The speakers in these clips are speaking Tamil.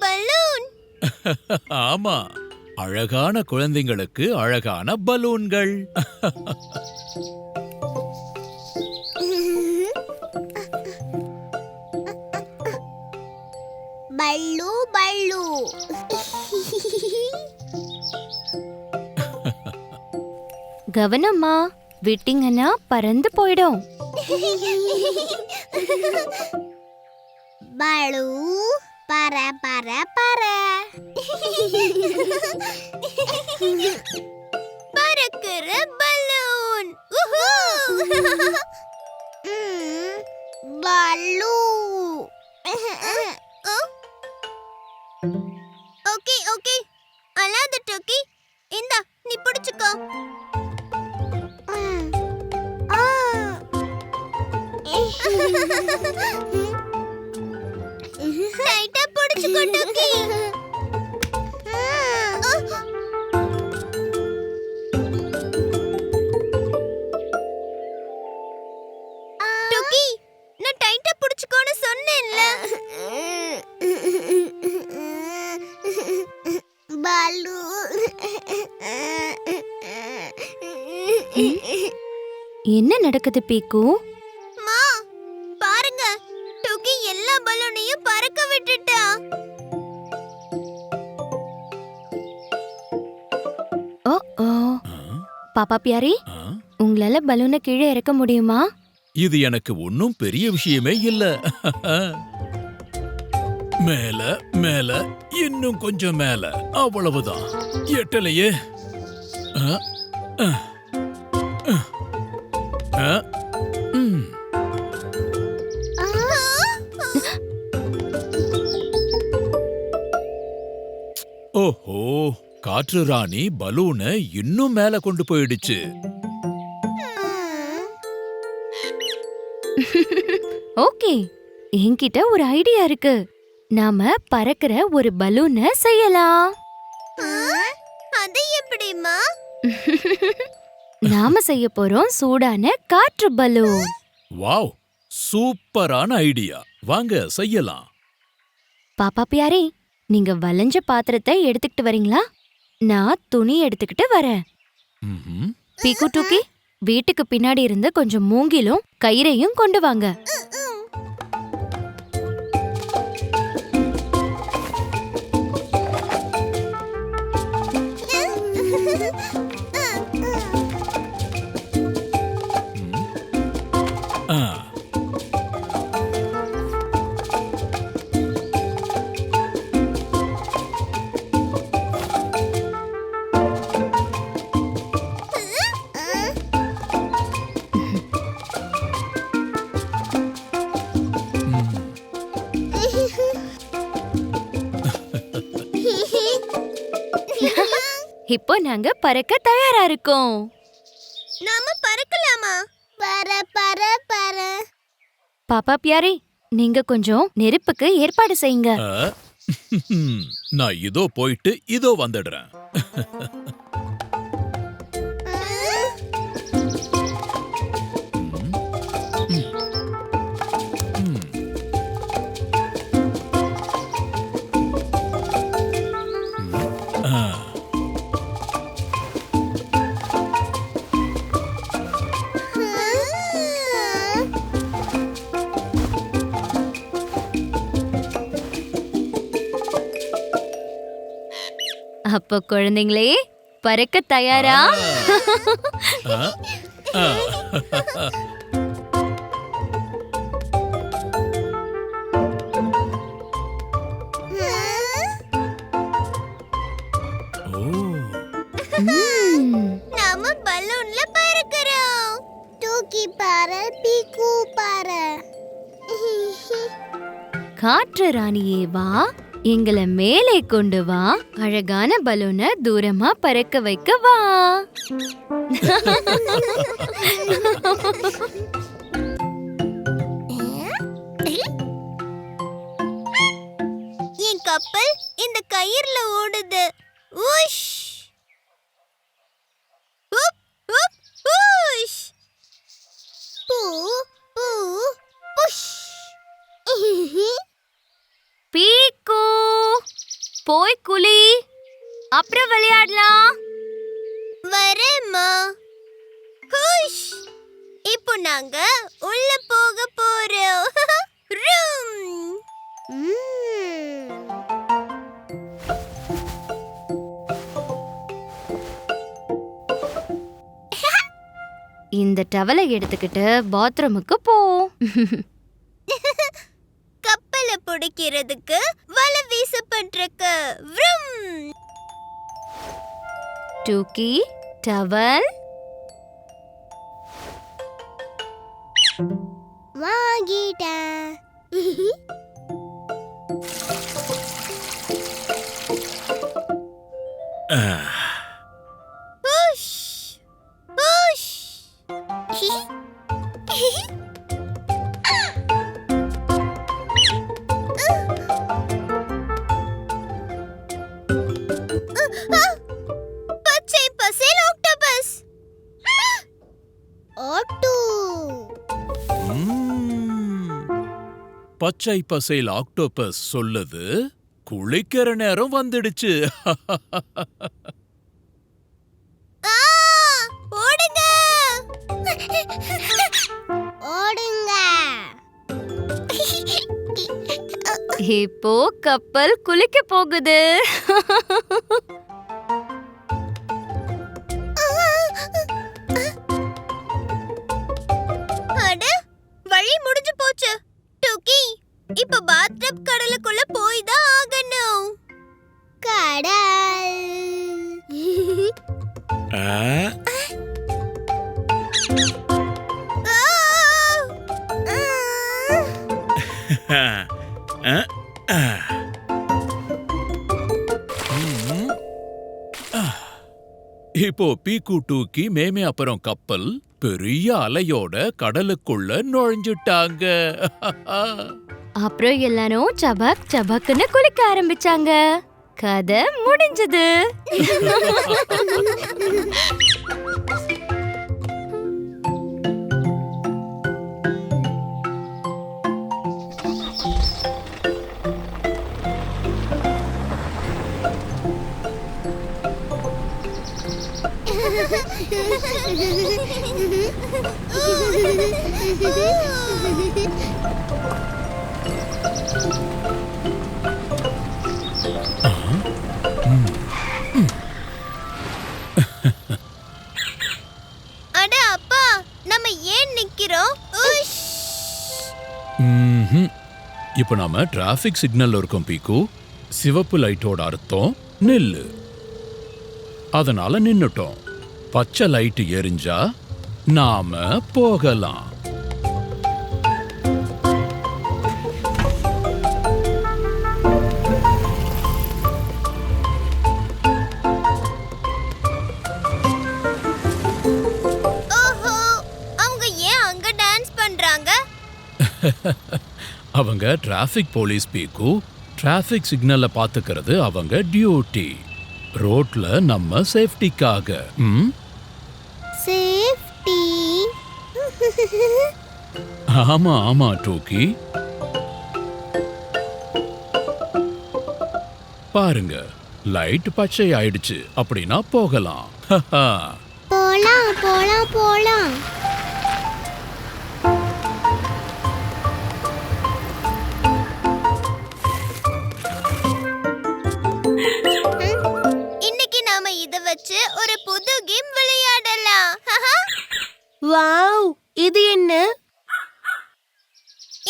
பலூன். ஆமா, அழகான குழந்தைங்களுக்கு அழகான பலூன்கள். பல்லு பல்லு. கவனமா, விட்டீங்கன்னா பறந்து போயிடும். பலு பற பற பற. பறக்கிற பலூன். பல்லு. ஓகே ஓகே, அழாத டோக்கி. இந்தா, நீ பிடிச்சுக்கோ. டைட்டா பிடிச்சுக்கோ டோக்கி. டோக்கி, நான் டைட்டா பிடிச்சுக்கோன்னு சொன்னேன்ல. பாலு. என்ன நடக்குது பீக்கு? மா, பாருங்க, டோக்கி எல்லா பலூனையும் பறக்க விட்டுட்டா. ஓ ஓ, பாப்பா பியாரி, உங்களால பலூனை கீழே இறக்க முடியுமா? இது எனக்கு ஒன்னும் பெரிய விஷயமே இல்ல. மேல மேல, இன்னும் கொஞ்சம் மேல, அவ்வளவுதான். எட்டலையே. ஓஹோ, காற்று ராணி பலூனை இன்னும் மேல கொண்டு போயிடுச்சு. ஓகே, என்கிட்ட ஒரு ஐடியா இருக்கு. நாம பறக்கிற ஒரு பலூனை செய்யலாம். அது எப்படிமா? நாம செய்ய போறோம் சூடான காற்று பலூன். வாவ், சூப்பரான ஐடியா. வாங்க செய்யலாம். பாப்பா பியாரி, நீங்க வளைஞ்ச பாத்திரத்தை எடுத்துக்கிட்டு வரீங்களா? நான் துணி எடுத்துக்கிட்டு வரேன். பீக்கு டூக்கி, வீட்டுக்கு பின்னாடி இருந்து கொஞ்சம் மூங்கிலும் கயிறையும் கொண்டு வாங்க. இப்போ நாங்க பறக்க தயாரா இருக்கோம். நாம பறக்கலாமா? பற பற பற. பாப்பா பியாரி, நீங்க கொஞ்சம் நெருப்புக்கு ஏற்பாடு செய்யுங்க. நான் இதோ போயிட்டு இதோ வந்துடுறேன். அப்போ குழந்தைங்களே, பறக்க தயாரா? நாம பலூன்ல பறக்கிறோம். டூக்கி பாரு, பீக்கு பாரு. காற்று ராணியே வா, எங்களை மேலே கொண்டு வா, அழகான பலூனை தூரமா பறக்க வைக்க வா. என் கப்பல் இந்த கயிறுல ஓடுது. உஷ் உப் உப் உஷ். பூ பூ புஷ். பீக்கு, போய் குளி, அப்புறம் விளையாடலாம். வரேம்மா. ஹுஷ். இப்போ நாங்க உள்ள போக போறோம். ரூம். இந்த டவலை எடுத்துக்கிட்டு பாத்ரூமுக்கு போ. கப்பலை பிடிக்கிறதுக்கு வலை வீசப்பட்டிருக்கு. வ்ரும். டூக்கி, டவல். வாங்கிட்டேன். ஹுஷ். ஹுஷ். பச்சை பசேல் ஆக்டோபஸ். ஆட்டோ. பச்சை பசேல் ஆக்டோபஸ் சொல்லுது, குளிக்கிற நேரம் வந்துடுச்சு. ஓடுங்க. ஓடுங்க. இப்போ கப்பல் குளிக்க போகுது. அட, வழி முடிஞ்சு போச்சு. டூக்கி, இப்ப பாத்டப் கடலுக்குள்ள போய் தான் ஆகணும். கடல். இப்போ பீக்கு டூக்கி மேமே அப்புறம் கப்பல் பெரிய அலையோட கடலுக்குள்ள நுழைஞ்சிட்டாங்க. அப்புறம் எல்லாரும் சபக் சபக்குன்னு குளிக்க ஆரம்பிச்சாங்க. கதை முடிஞ்சது. அட அப்பா, நம்ம ஏன் நிக்கிறோம்? உஷ். இப்ப நாம டிராபிக் சிக்னல்ல இருக்கோம் பீக்கு. சிவப்பு லைட்டோட அர்த்தம் நில்லு. அதனால நின்னுட்டோம். பச்சை லைட் எரிஞ்சா நாம போகலாம். ஓஹோ, அவங்க ஏன் அங்க டான்ஸ் பண்றாங்க? அவங்க டிராபிக் போலீஸ் பீக்கு. டிராபிக் சிக்னல்ல பாத்துக்கிறது அவங்க டியூட்டி. ரோட்ல நம்ம சேஃப்டிக்காக. சேஃப்டி. ஆமா ஆமா டூக்கி. பாருங்க, லைட் பச்சை ஆயிடுச்சு. அப்படின்னா போகலாம். போலாம் போலாம் போலாம். இன்னைக்கு நாம இத வச்சு ஒரு புது கேம் விளையாடலாம். வாவ், இது என்ன?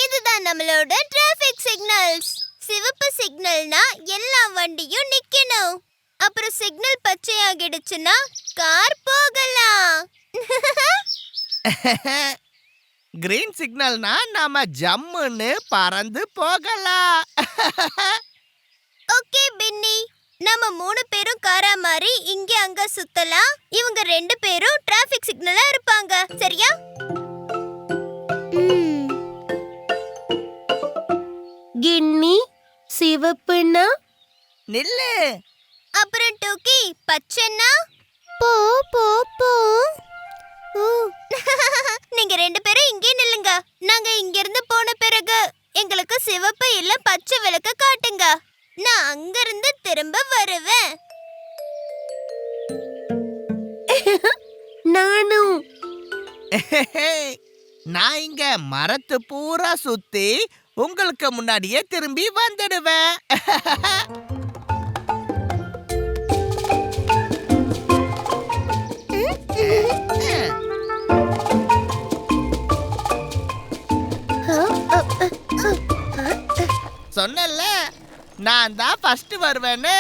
இதுதான் நம்மளோட டிராபிக் சிக்னல்ஸ். சிவப்பு சிக்னல்னா எல்லா வண்டியும் நிக்கணும். அப்புறம் சிக்னல் பச்சையாகிடுச்சுன்னா கார் போகலாம். கிரீன் சிக்னல்னா நாம ஜம்முன்னு பறந்து போகலாம். ஓகே பின்னி, நம்ம 3 பேரும் காரா மாதிரி இங்க அங்க சுத்தலாம். இவங்க 2 பேரும் டிராபிக் சிக்னலா இருப்பாங்க. சரியா? கின்னி, சிவப்புன்னா நில்லு. அப்புறம் டூக்கி, பச்சைன்னா போ போ போ. நீங்க 2 பேரும் இங்கே நில்லுங்க. நாங்க இங்க இருந்து போன பிறகு எங்களுக்கு சிவப்பு இல்ல பச்சை விளக்க காட்டுங்க. நான் அங்கிருந்து திரும்ப வருவேன். நானும். நான் இங்க மரத்து பூரா சுத்தி உங்களுக்கு முன்னாடியே திரும்பி வந்துடுவேன். சொன்னல நான் தான் ஃபர்ஸ்ட் வருவேன்னு.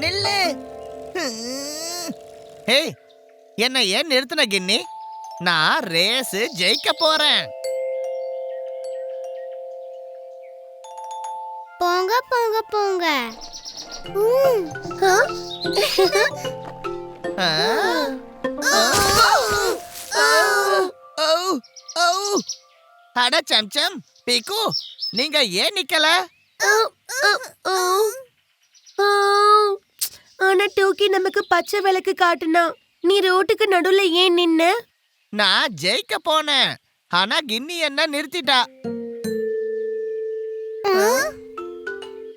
நில்லு. ஹே, என்ன ஏன் நிறுத்தின கின்னி? நான் ரேஸ் ஜெயிக்க போறேன். போங்க போங்க போங்க. அட சம்சம், பீக்கு, நீங்க ஏன் நிக்கல? ஆனா டோக்கி நமக்கு பச்சை விளக்கு காட்டுனா, நீ ரோட்டுக்கு நடுவுல ஏன் நின்ன? நான் ஜெயிக்க போனேன், ஆனா கின்னி என்ன நிறுத்திட்டா.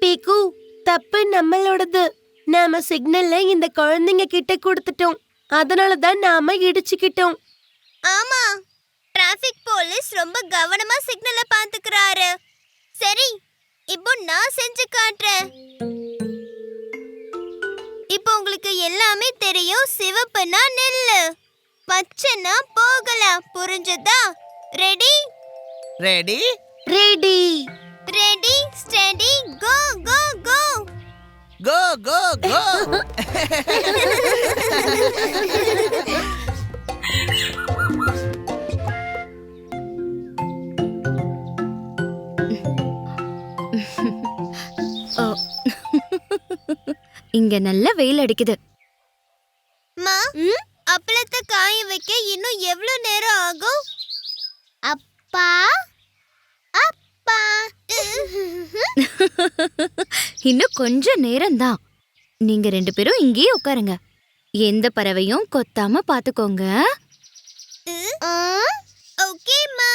பீக்கு, தப்பு நம்மளோடது. நாம சிக்னல்ல இந்த குழந்தைங்க கிட்ட கொடுத்துட்டோம். அதனாலதான் நாம இடிச்சுக்கிட்டோம். ஆமா, டிராஃபிக் போலீஸ் ரொம்ப கவனமா சிக்னலை பாத்துக்கறாரு. சரி, இப்போ நான் செஞ்சு காட்டுறேன். இப்போ உங்களுக்கு எல்லாமே தெரியும். சிவப்புனா நில்லு, பச்சைனா போகலாம். புரிஞ்சதா? Ready? Ready? Ready. Ready, steady, go go go. Go go go. இங்க நல்ல வெயில் அடிக்குது. மா, அப்பளத்தை காய வைக்க இன்னும் எவ்வளவு நேரம் ஆகும்? அப்பா அப்பா. இன்னும் கொஞ்ச நேரம்தான். நீங்க 2 பேரும் இங்கேயே உட்காருங்க. எந்த பறவையும் கொத்தாம பாத்துக்கோங்க. ஓகேம்மா.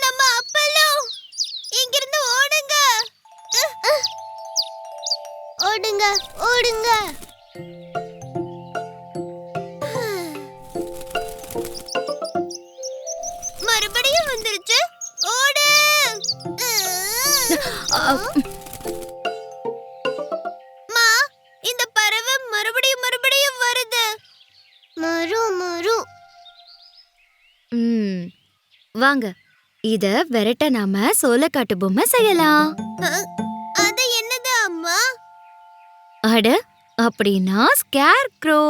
நம்ம அப்பளம், இங்கிருந்து ஓடுங்க. ஓடுங்க ஓடுங்க. மறுபடியும் வந்துருச்சு. ஓடு. மா, இந்த பறவை மறுபடியும் மறுபடியும் வருது. மறு மறு. வாங்க, இத விரட்ட நாம சோளக்காட்டு பொம்மை செய்யலாம். அது என்னது அம்மா? அட, அப்படின்னா ஸ்கேர் க்ரோ.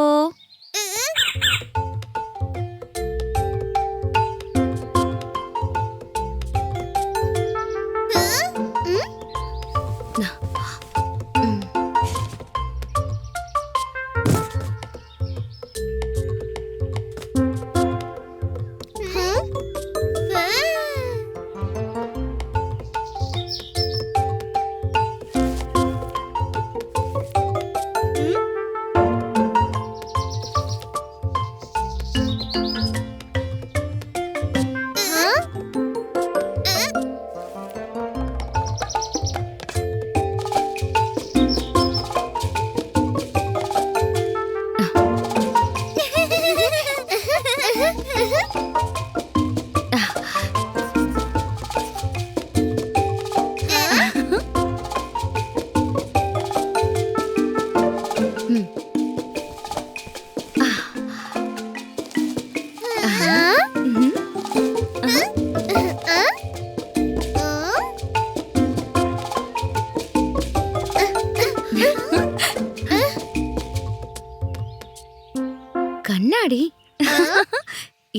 கண்ணாடி.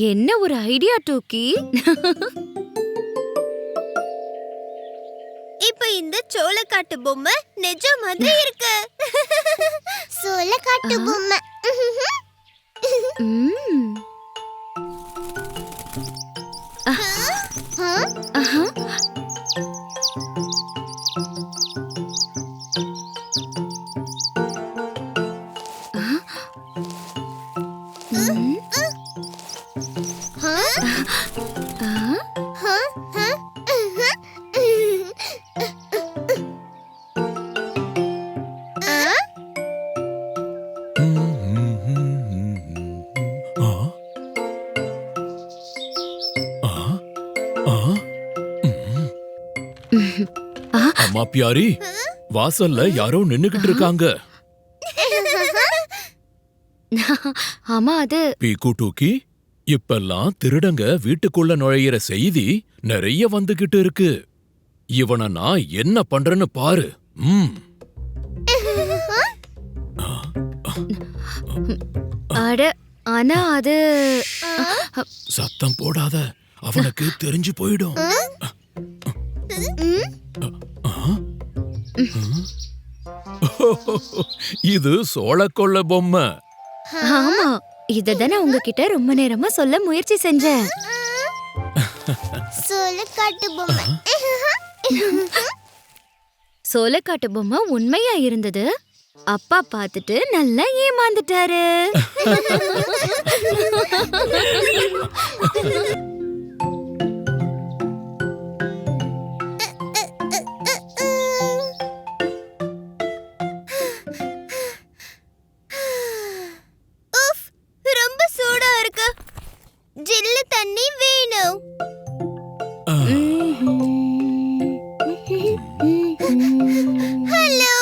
என்ன ஒரு ஐடியா டூக்கி. இப்ப இந்த சோளக்காட்டு பொம்மை நிஜ மாதிரி இருக்கு. சோளக்காட்டு பொம்மை. ம். அம்மா பியாரி, வாசல்ல யாரோ நின்னுகிட்டு இருக்காங்க. ஆமா, அது பீக்கு டூக்கி, இப்பெல்லாம் திருடங்க வீட்டுக்குள்ள நுழையிற செய்தி நிறைய வந்துகிட்டு இருக்கு. இவனை நான் என்ன பண்றேன்னு பாரு. அட, ஆனா அது சத்தம் போடாத, அவனுக்கு தெரிஞ்சு போயிடும். இது சோளக்கொள்ள பொம்மை. ஆமா, இததானே உங்ககிட்ட ரொம்ப நேரமா சொல்ல முயற்சி செஞ்சேன். சோளக்காட்டு பொம்மை. சோளக்காட்டு பொம்மை உண்மையா இருந்தது. அப்பா பார்த்துட்டு நல்லா ஏமாந்துட்டாரு. உஃப், ரொம்ப சூடா இருக்கு. ஜில்லு தண்ணி வேணும். ஹலோ.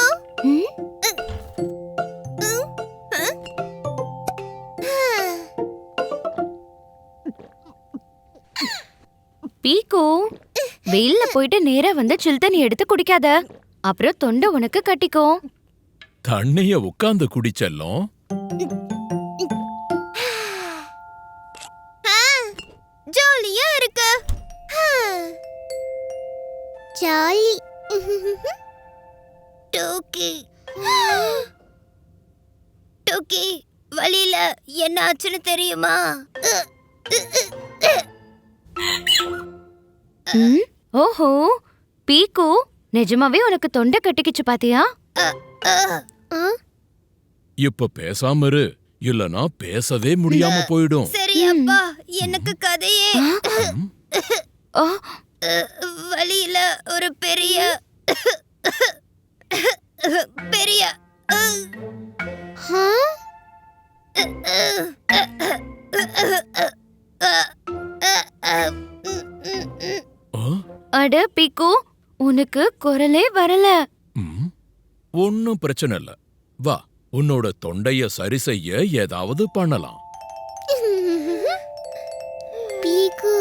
பீக்கு, வெயில்ல போயிட்டு நேரா வந்து சில் தண்ணி எடுத்து குடிக்காத, அப்புறம் தொண்டை உனக்கு கட்டிக்கும். தண்ணிய உட்கார்ந்து குடிச்செல்லும். ஜாலியா இருக்கு. ஜாலி. டோக்கி, டோக்கி, வழியில என்ன ஆச்சுன்னு தெரியுமா? ஓஹோ, பீக்கு, நிஜமாவே உனக்கு தொண்டை கட்டிக்கிச்சு பாத்தியா? இப்ப பேசாம இரு, இல்லனா பேசவே முடியாம போயிடும். சரி அப்பா, எனக்கு கதையே. ஆ, வழியில ஒரு பெரிய பெரிய அட பீக்கு, உனக்கு குரலே வரல. ஒன்னும் பிரச்சனை இல்ல, வா, உன்னோட தொண்டைய சரி செய்ய ஏதாவது பண்ணலாம். பீக்கு.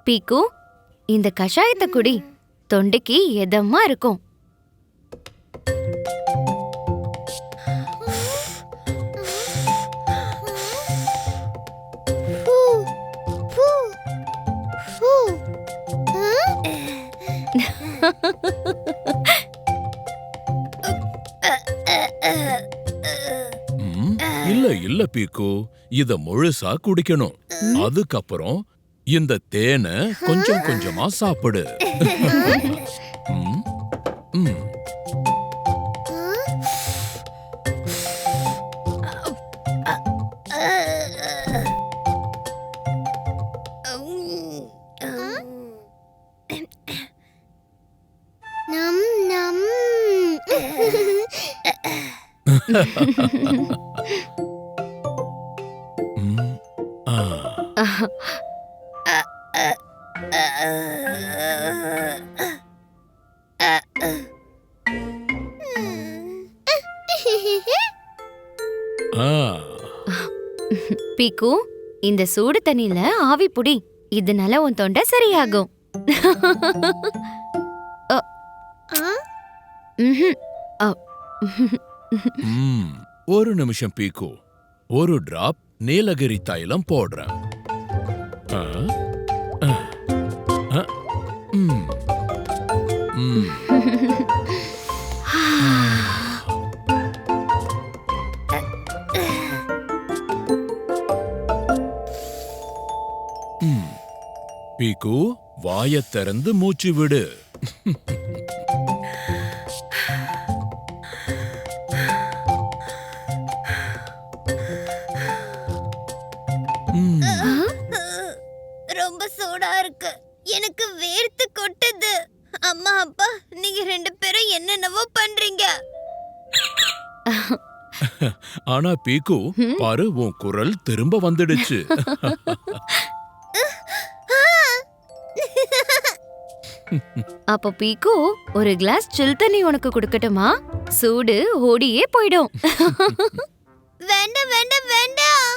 பீக்கு, இந்த கஷாயத்தை குடி, தொண்டைக்கு எதமா இருக்கும். இல்ல இல்ல பீக்கு, இத முழுசா குடிக்கணும். அதுக்கப்புறம் இந்த தேனை கொஞ்சம் கொஞ்சமா சாப்பிடு. ம், ம். நம் நம். பீக்கு, இந்த சூடு தண்ணியில ஆவி புடி, இதனால உன் தொண்டை சரியாகும். ஒரு நிமிஷம் பீக்கு, ஒரு டிராப் நீலகிரி தைலம் போடுறேன். பீக்கு, வாயத் திறந்து மூச்சு விடு. ரொம்ப சூடா இருக்கு, எனக்கு வேர்த்து கொட்டுது. அம்மா அப்பா, நீங்க ரெண்டு பேரும் என்னென்னவோ பண்றீங்க. ஆனா பீக்கு பாரு, உன் குரல் திரும்ப வந்துடுச்சு. அப்ப பீக்கு ஒரு கிளாஸ் சில் தண்ணி உனக்கு கொடுக்கட்டுமா? சூடு ஓடியே போயிடும். வேண்டாம் வேண்டாம் வேண்டாம்.